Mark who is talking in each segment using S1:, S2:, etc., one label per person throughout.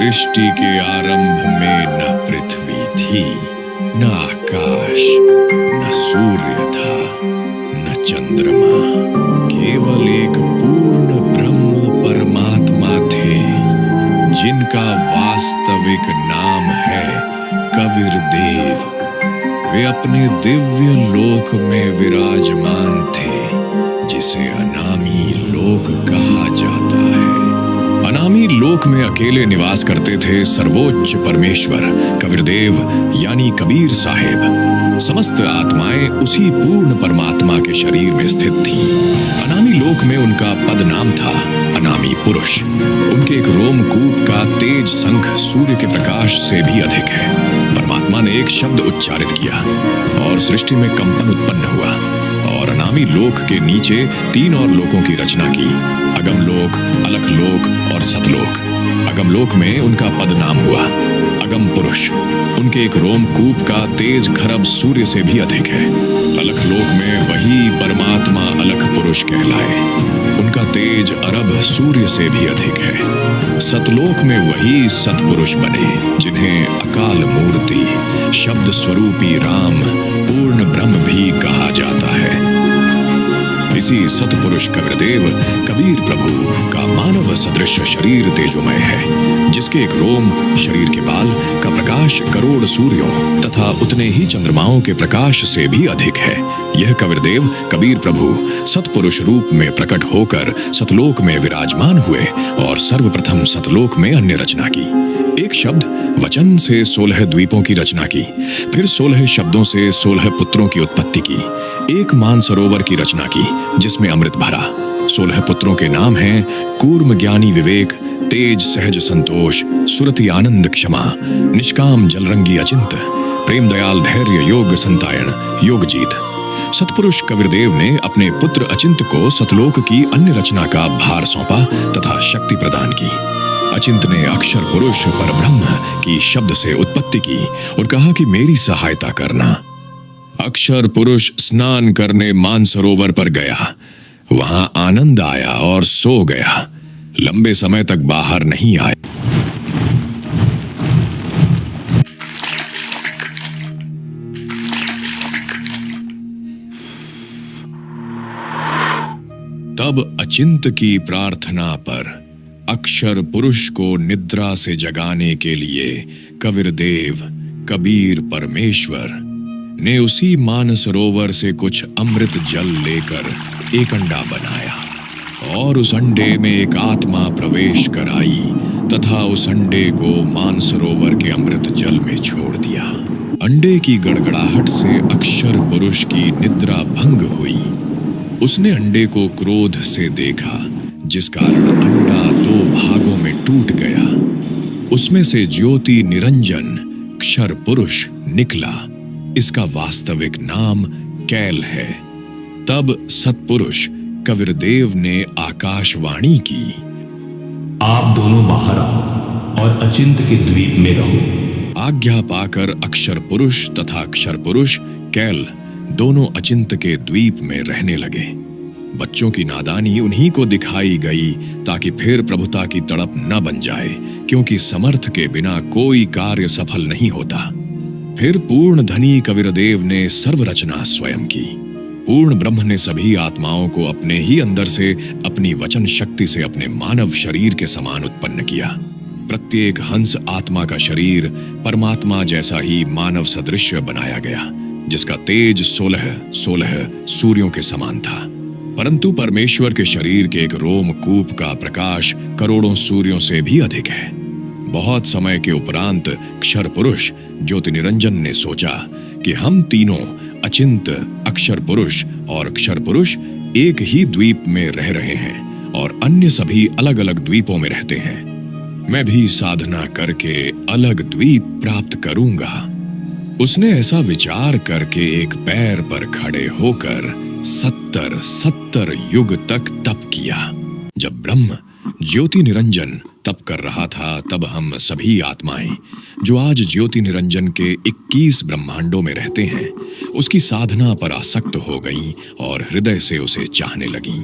S1: सृष्टि के आरंभ में न पृथ्वी थी, न आकाश, न सूर्य था, न चंद्रमा। केवल एक पूर्ण ब्रह्म परमात्मा थे, जिनका वास्तविक नाम है कबीर देव। वे अपने दिव्य लोक में विराजमान थे, जिसे अनामी लोक कहा जाता है। अनामी लोक में अकेले निवास करते थे सर्वोच्च परमेश्वर कबीर देव यानी कबीर साहेब। समस्त आत्माएं उसी पूर्ण परमात्मा के शरीर में स्थित थीं। अनामी लोक में उनका पद नाम था अनामी पुरुष। उनके एक रोमकूप का तेज शंख सूर्य के प्रकाश से भी अधिक है। परमात्मा ने एक शब्द उच्चारित किया और सृष्टि में कंपन उत्पन्न हुआ और अनामी लोक के नीचे 3 और लोकों की रचना की, अगम लोक, अलख लोक और सतलोक। अगम लोक में उनका पद नाम हुआ अगम पुरुष। उनके एक रोमकूप का तेज खरब सूर्य से भी अधिक है। अलख लोक में वही परमात्मा अलख पुरुष कहलाए। उनका तेज अरब सूर्य से भी अधिक है। सतलोक में वही सतपुरुष बने, जिन्हें अकाल मूर्ति, शब्द स्वरूपी राम, पूर्ण ब्रह्म भी कहा जाता है। इसी सतपुरुष कबीर देव कबीर प्रभु का मानव सदृश शरीर तेजोमय है, जिसके एक रोम, शरीर के बाल का प्रकाश करोड़ सूर्यों तथा उतने ही चंद्रमाओं के प्रकाश से भी अधिक है। यह कबीर देव कबीर प्रभु सतपुरुष रूप में प्रकट होकर सतलोक में विराजमान हुए और सर्वप्रथम सतलोक में अन्य रचना की। एक शब्द वचन से 16 द्वीपों की रचना की, फिर 16 शब्दों से 16 पुत्रों की उत्पत्ति की। एक मानसरोवर की रचना की, जिसमें अमृत भरा। 16 पुत्रों के नाम हैं कूर्म ज्ञानी विवेक, तेज सहज संतोष, सुरति आनंद क्षमा, निष्काम जलरंगी अचिंत, प्रेम दयाल धैर्य योग संतायन योग जीत। सतपुरुष कबीर देव ने अपने पुत्र अचिंत को सतलोक की अन्य रचना का भार सौंपा तथा शक्ति प्रदान की। अचिंत ने अक्षर पुरुष परब्रह्म की शब्द से उत्पत्ति की और कहा कि मेरी सहायता करना। अक्षर पुरुष स्नान करने मानसरोवर पर गया। वहां आनंद आया और सो गया। लंबे समय तक बाहर नहीं आया। तब अचिंत की प्रार्थना पर अक्षर पुरुष को निद्रा से जगाने के लिए कबीर देव कबीर परमेश्वर ने उसी मानसरोवर से कुछ अमृत जल लेकर एक अंडा बनाया और उस अंडे में एक आत्मा प्रवेश कराई तथा उस अंडे को मानसरोवर के अमृत जल में छोड़ दिया। अंडे की गड़गड़ाहट से अक्षर पुरुष की निद्रा भंग हुई। उसने अंडे को क्रोध से देखा, जिस कारण अंडा 2 भागों में टूट गया। उसमें से ज्योति निरंजन क्षर पुरुष निकला। इसका वास्तविक नाम कैल है। तब सतपुरुष कबीर देव ने आकाशवाणी की,
S2: आप दोनों बाहर आओ और अचिंत के द्वीप में रहो।
S1: आज्ञा पाकर अक्षर पुरुष तथा अक्षर पुरुष कैल दोनों अचिंत के द्वीप में रहने लगे। बच्चों की नादानी उन्हीं को दिखाई गई ताकि फिर प्रभुता की तड़प न बन जाए, क्योंकि समर्थ के बिना कोई कार्य सफल नहीं होता। फिर पूर्ण धनी कबीर देव ने सर्व रचना स्वयं की। पूर्ण ब्रह्म ने सभी आत्माओं को अपने ही अंदर से अपनी वचन शक्ति से अपने मानव शरीर के समान उत्पन्न किया। प्रत्येक हंस आत्मा का शरीर परमात्मा जैसा ही मानव सदृश बनाया गया, जिसका तेज 16 सूर्यों के समान था। परंतु परमेश्वर के शरीर के एक रोमकूप का प्रकाश करोड़ों सूर्यों से भी अधिक है। बहुत समय के उपरांत क्षर पुरुष ज्योति निरंजन ने सोचा कि हम तीनों अचिंत, अक्षर पुरुष और क्षर पुरुष एक ही द्वीप में रह रहे हैं और अन्य सभी अलग अलग द्वीपों में रहते हैं। मैं भी साधना करके अलग द्वीप प्राप्त करूंगा। उसने ऐसा विचार करके एक पैर पर खड़े होकर 70 युग तक तप किया। जब ब्रह्म ज्योति निरंजन तप कर रहा था, तब हम सभी आत्माएं जो आज ज्योति निरंजन के 21 ब्रह्मांडों में रहते हैं, उसकी साधना पर आसक्त हो गईं और हृदय से उसे चाहने लगीं।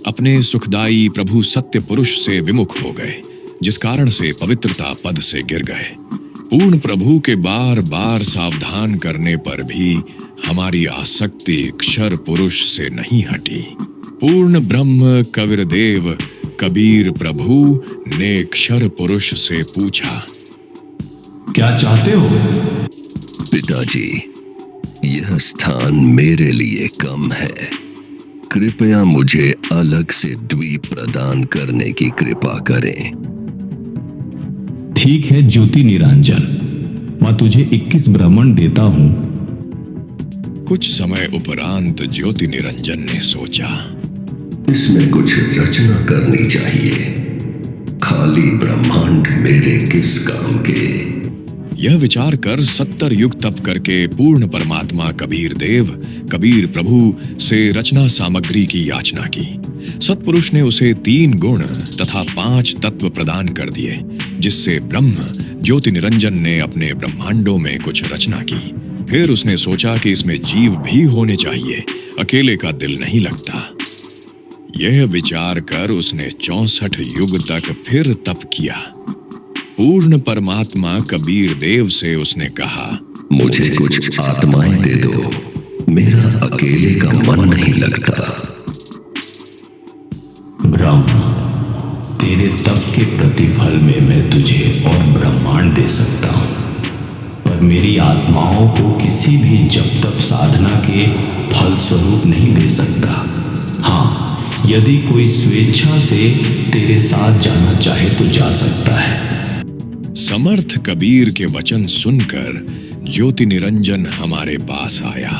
S1: अपने सुखदाई प्रभु सत्य पुरुष से विमुख हो गए। जिस कारण से पवित्रता पद से गिर गए। पूर्ण प्रभु के बार बार सावधान करने पर भी हमारी आसक्ति क्षर पुरुष से नहीं हटी। पूर्ण ब्रह्म कबीरदेव कबीर प्रभु ने क्षर पुरुष से पूछा,
S2: क्या चाहते हो?
S3: पिताजी, यह स्थान मेरे लिए कम है। कृपया मुझे अलग से द्वीप प्रदान करने की कृपा करें।
S2: ठीक है ज्योति निरंजन, मैं तुझे 21 ब्राह्मण देता हूं।
S1: कुछ समय उपरांत ज्योति निरंजन ने सोचा,
S3: इसमें कुछ रचना करनी चाहिए। खाली ब्रह्मांड मेरे किस काम के।
S1: यह विचार कर 70 युग तप करके पूर्ण परमात्मा कबीर देव कबीर प्रभु से रचना सामग्री की याचना की। सत्पुरुष ने उसे 3 गुण तथा 5 तत्व प्रदान कर दिए, जिससे ब्रह्म ज्योति निरंजन ने अपने ब्रह्मांडों में कुछ रचना की। फिर उसने सोचा कि इसमें जीव भी होने चाहिए, अकेले का दिल नहीं लगता। यह विचार कर उसने 64 युग तक फिर तप किया। पूर्ण परमात्मा कबीर देव से उसने कहा,
S3: मुझे कुछ आत्माएं दे दो, मेरा अकेले का मन नहीं लगता।
S2: ब्रह्म, तेरे तप के प्रतिफल में मैं तुझे और ब्रह्मांड दे सकता हूं, पर मेरी आत्माओं को किसी भी जप तप साधना के फल स्वरूप नहीं दे सकता। हाँ, यदि कोई स्वेच्छा से तेरे साथ जाना चाहे तो जा सकता है।
S1: समर्थ कबीर के वचन सुनकर ज्योति निरंजन हमारे पास आया।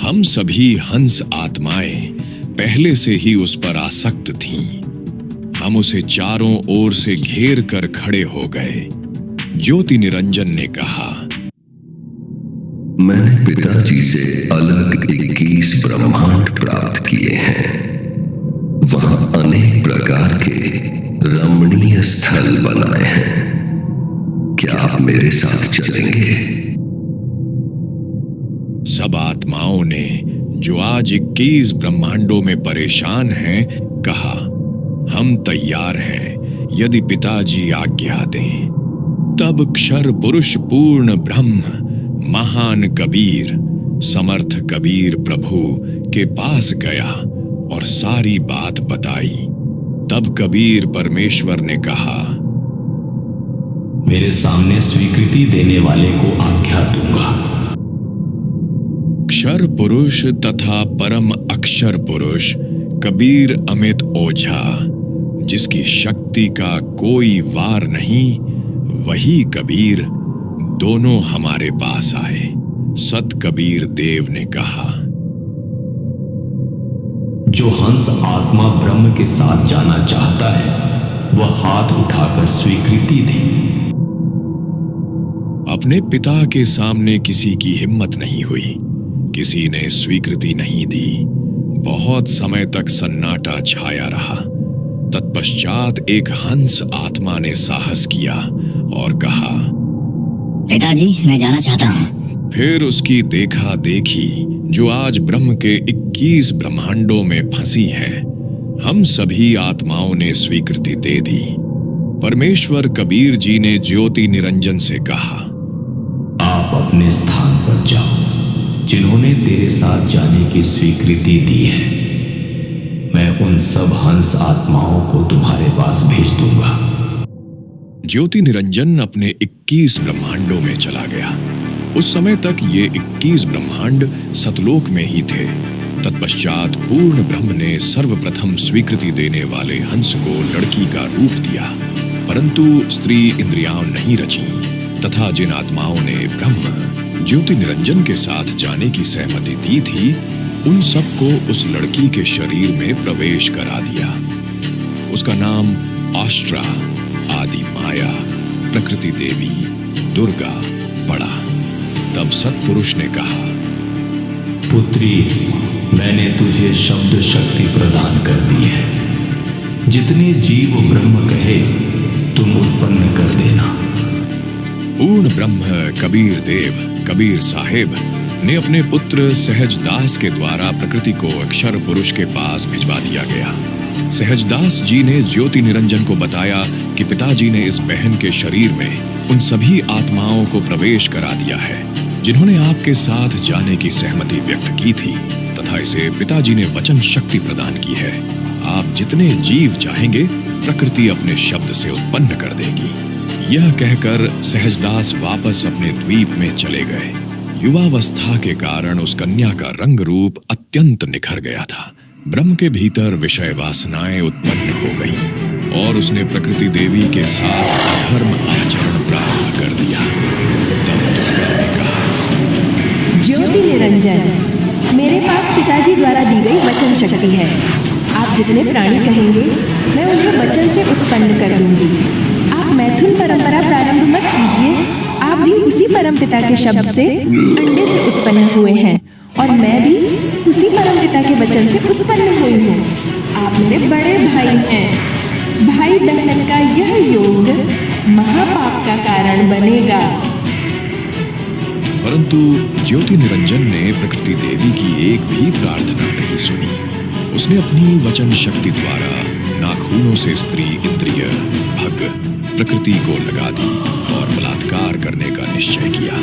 S1: हम सभी हंस आत्माएं पहले से ही उस पर आसक्त थीं। हम उसे चारों ओर से घेर कर खड़े हो गए। ज्योति निरंजन ने कहा,
S3: मैंने पिताजी से अलग 21 ब्रह्मांड प्राप्त किए हैं। वहां अनेक प्रकार के रमणीय स्थल बनाए हैं। क्या आप मेरे साथ चलेंगे?
S1: सब आत्माओं ने, जो आज 21 ब्रह्मांडों में परेशान हैं, कहा, हम तैयार हैं यदि पिताजी आज्ञा दें। तब क्षर पुरुष पूर्ण ब्रह्म महान कबीर समर्थ कबीर प्रभु के पास गया और सारी बात बताई। तब कबीर परमेश्वर ने कहा,
S2: मेरे सामने स्वीकृति देने वाले को आज्ञा दूंगा।
S1: क्षर पुरुष तथा परम अक्षर पुरुष कबीर अमित ओझा, जिसकी शक्ति का कोई वार नहीं, वही कबीर दोनों हमारे पास आए। सत कबीर देव ने कहा,
S2: जो हंस आत्मा ब्रह्म के साथ जाना चाहता है वह हाथ उठाकर स्वीकृति दे।
S1: अपने पिता के सामने किसी की हिम्मत नहीं हुई, किसी ने स्वीकृति नहीं दी। बहुत समय तक सन्नाटा छाया रहा। तत्पश्चात एक हंस आत्मा ने साहस किया और कहा,
S4: पिताजी, मैं जाना चाहता हूँ।
S1: फिर उसकी देखा देखी, जो आज ब्रह्म के 21 ब्रह्मांडों में फंसी है, हम सभी आत्माओं ने स्वीकृति दे दी। परमेश्वर कबीर जी ने ज्योति निरंजन से कहा,
S2: आप अपने स्थान पर जाओ। जिन्होंने तेरे साथ जाने की स्वीकृति दी है, मैं उन सब हंस आत्माओं को तुम्हारे पास भेज दूंगा।
S1: ज्योति निरंजन अपने 21 ब्रह्मांडों में चला गया। उस समय तक ये 21 ब्रह्मांड सतलोक में ही थे। तत्पश्चात पूर्ण ब्रह्म ने सर्वप्रथम स्वीकृति देने वाले हंस को लड़की का रूप दिया, परंतु स्त्री इंद्रियां नहीं रची तथा जिन आत्माओं ने ब्रह्म ज्योति निरंजन के साथ जाने की सहमति दी थी, उन सबको उस लड़की के शरीर में प्रवेश करा दिया। उसका नाम आष्ट्रा, आदि माया, प्रकृति देवी, दुर्गा पड़ा। तब सत्पुरुष ने कहा,
S2: पुत्री, मैंने तुझे शब्द शक्ति प्रदान कर दी है। जितने जीव ब्रह्म कहे तुम उत्पन्न कर देना।
S1: पूर्ण ब्रह्म कबीर देव कबीर साहेब ने अपने पुत्र सहज दास के द्वारा प्रकृति को अक्षर पुरुष के पास भिजवा दिया गया। सहजदास जी ने ज्योति निरंजन को बताया कि पिताजी ने इस बहन के शरीर में उन सभी आत्माओं को प्रवेश करा दिया है जिन्होंने आपके साथ जाने की सहमति व्यक्त की थी, तथा इसे पिताजी ने वचन शक्ति प्रदान की है। आप जितने जीव चाहेंगे प्रकृति अपने शब्द से उत्पन्न कर देगी। यह कहकर सहजदास वापस अपने द्वीप में चले गए। युवावस्था के कारण उस कन्या का रंग रूप अत्यंत निखर गया था। ब्रह्म के भीतर विषय वासनाएं उत्पन्न हो गईं और उसने प्रकृति देवी के साथ अधर्म आचरण प्रारंभ कर दिया। तब दुर्गा ने कहा,
S5: ज्योति निरंजन, मेरे पास पिताजी द्वारा दी गई वचन शक्ति है। आप जितने प्राणी कहेंगे मैं उन्हें वचन से उत्पन्न कर दूंगी। आप मैथुन परंपरा प्रारंभ मत कीजिए। आप भी उसी परमपिता के शब्द से अंडे से उत्पन्न हुए हैं और मैं भी उसी परमपिता के वचन से उत्पन्न हुई हूँ। आप मेरे बड़े भाई हैं। भाई बहन का यह योग महापाप का कारण बनेगा।
S1: परंतु ज्योति निरंजन ने प्रकृति देवी की एक भी प्रार्थना नहीं सुनी। उसने अपनी वचन शक्ति द्वारा नाखूनों से स्त्री इंद्रिय भग प्रकृति को लगा दी और बलात्कार करने का निश्चय किया।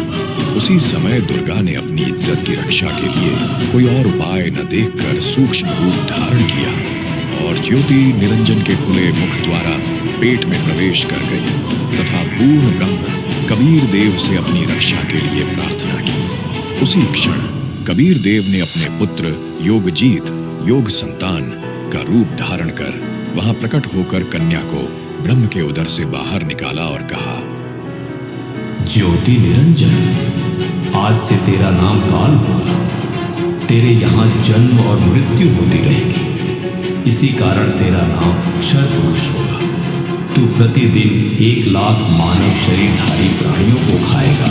S1: उसी समय दुर्गा ने अपनी इज्जत की रक्षा के लिए कोई और उपाय न देखकर सूक्ष्म रूप धारण किया और ज्योति निरंजन के खुले मुख द्वारा पेट में प्रवेश कर गई तथा पूर्ण ब्रह्म कबीर देव से अपनी रक्षा के लिए प्रार्थना की। उसी क्षण कबीर देव ने अपने पुत्र योगजीत योग संतान का रूप धारण कर वहां प्रकट होकर कन्या को ब्रह्म के उदर से बाहर निकाला और कहा,
S2: ज्योति निरंजन, आज से तेरा नाम काल होगा। तेरे यहाँ जन्म और मृत्यु होती रहेगी। इसी कारण तेरा नाम क्षर पुरुष होगा। तू प्रतिदिन 1 लाख मानव शरीरधारी प्राणियों को खाएगा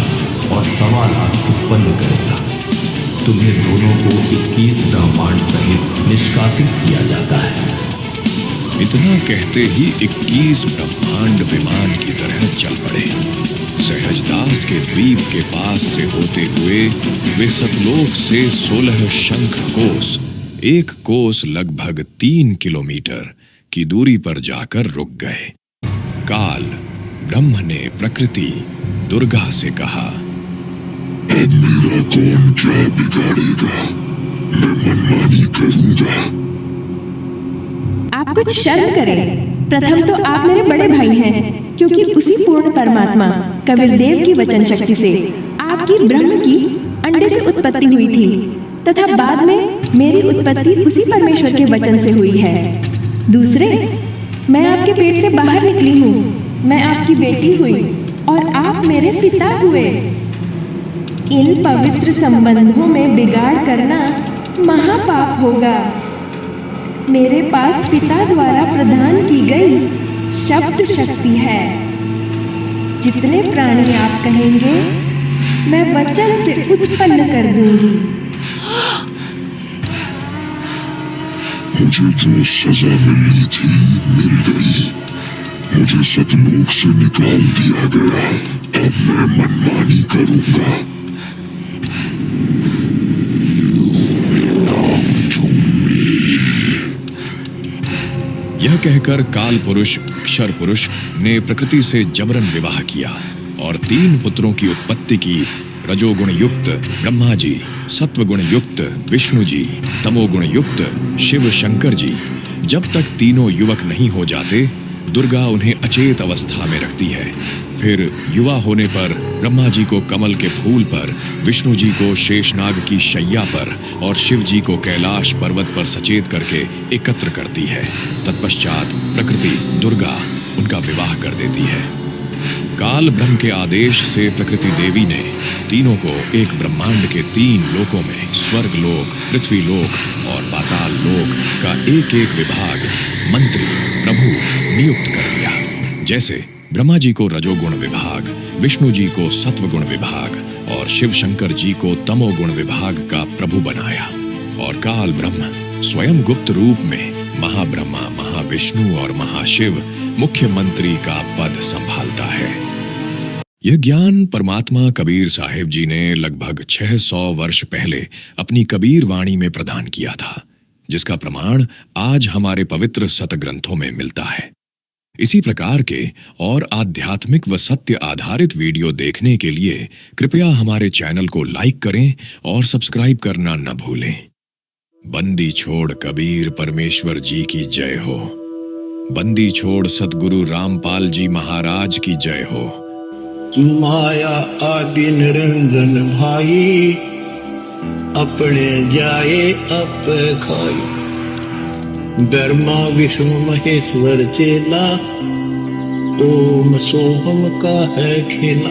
S2: और 1.25 लाख उत्पन्न करेगा। तुम्हें दोनों को 21 ब्रह्मांड सहित निष्कासित किया जाता है।
S1: इतना कहते ही 21 ब्रह्मांड विमान की तरह चल पड़े। सहजदास के द्वीप के पास से होते हुए वे सतलोक से 16 शंख कोस, 1 कोस लगभग 3 किलोमीटर की दूरी पर जाकर रुक गए। काल ब्रह्म ने प्रकृति दुर्गा से कहा,
S3: अब मेरा कौन क्या बिगाड़ेगा, मैं मनमानी करूंगा।
S5: आप कुछ शर्म करें। प्रथम तो आप मेरे बड़े भाई हैं, क्योंकि उसी पूर्ण परमात्मा कबीर देव की वचन शक्ति से आपकी ब्रह्म की अंडे से उत्पत्ति हुई थी तथा बाद में मेरी उत्पत्ति उसी परमेश्वर के वचन से हुई है। दूसरे, मैं आपके पेट से बाहर निकली हूँ। मैं आपकी बेटी हुई और आप मेरे पिता हुए। इन पवित्र संबंधों में बिगाड़ करना महापाप होगा। मेरे पास पिता द्वारा प्रदान की गई शब्द शक्ति है। जितने प्राणी आप कहेंगे मैं वचन से उत्पन्न कर दूंगी।
S3: मुझे जो सजा मिलनी थी मिल गई। मुझे सतलोक से निकाल दिया गया। अब मैं मनमानी करूंगा।
S1: यह कहकर काल पुरुष क्षर पुरुष ने प्रकृति से जबरन विवाह किया और 3 पुत्रों की उत्पत्ति की। रजोगुण युक्त ब्रह्मा जी, सत्वगुण युक्त विष्णु जी, तमोगुण युक्त शिव शंकर जी। जब तक तीनों युवक नहीं हो जाते दुर्गा उन्हें अचेत अवस्था में रखती है। फिर युवा होने पर ब्रह्मा जी को कमल के फूल पर, विष्णु जी को शेषनाग की शैया पर और शिव जी को कैलाश पर्वत पर सचेत करके एकत्र करती है। तत्पश्चात प्रकृति दुर्गा उनका विवाह कर देती है। काल ब्रह्म के आदेश से प्रकृति देवी ने तीनों को एक ब्रह्मांड के 3 लोकों में स्वर्ग लोक, पृथ्वी लोक और पाताल लोक का एक विभाग मंत्री प्रभु नियुक्त कर दिया। जैसे ब्रह्मा जी को रजोगुण विभाग, विष्णु जी को सत्वगुण विभाग और शिव शंकर जी को तमोगुण विभाग का प्रभु बनाया। और काल ब्रह्म स्वयं गुप्त रूप में महाब्रह्मा, महाविष्णु और महाशिव मुख्य मंत्री का पद संभालता है। यह ज्ञान परमात्मा कबीर साहिब जी ने लगभग 600 वर्ष पहले अपनी कबीर वाणी में प्रदान किया था। जिसका प्रमाण आज हमारे पवित्र सतग्रंथों में मिलता है। इसी प्रकार के और आध्यात्मिक व सत्य आधारित वीडियो देखने के लिए कृपया हमारे चैनल को लाइक करें और सब्सक्राइब करना न भूलें। बंदी छोड़ कबीर परमेश्वर जी की जय हो। बंदी छोड़ सद्गुरु रामपाल जी महाराज की जय हो।
S6: माया आदि निरंजन भाई, अपने जाए अप खाई। ब्रह्मा विष्णु महेश्वर चेला, ओम सोहम का है खेला।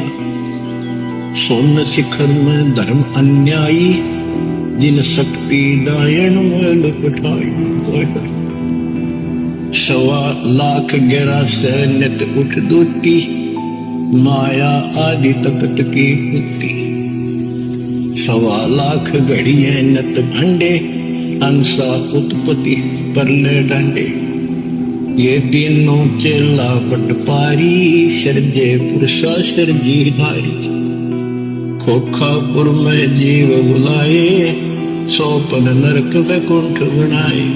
S6: सोन शिखर में धर्म अन्यायी, जिन शक्ति दायन में लुटाई। 1.25 लाख गहरा सैन्यत उठ दूती, माया आदि तपत की कुत्ती। 1.25 लाख घड़िए नत भंडे, अंसा उत्पत्ति परले डंडे। ये तीनों चेला पटपारी, सर्जे पुरुषा सर्जी नारी। खोखापुर में जीव बुलाए, 100 पन नरक वैकुंठ बनाए।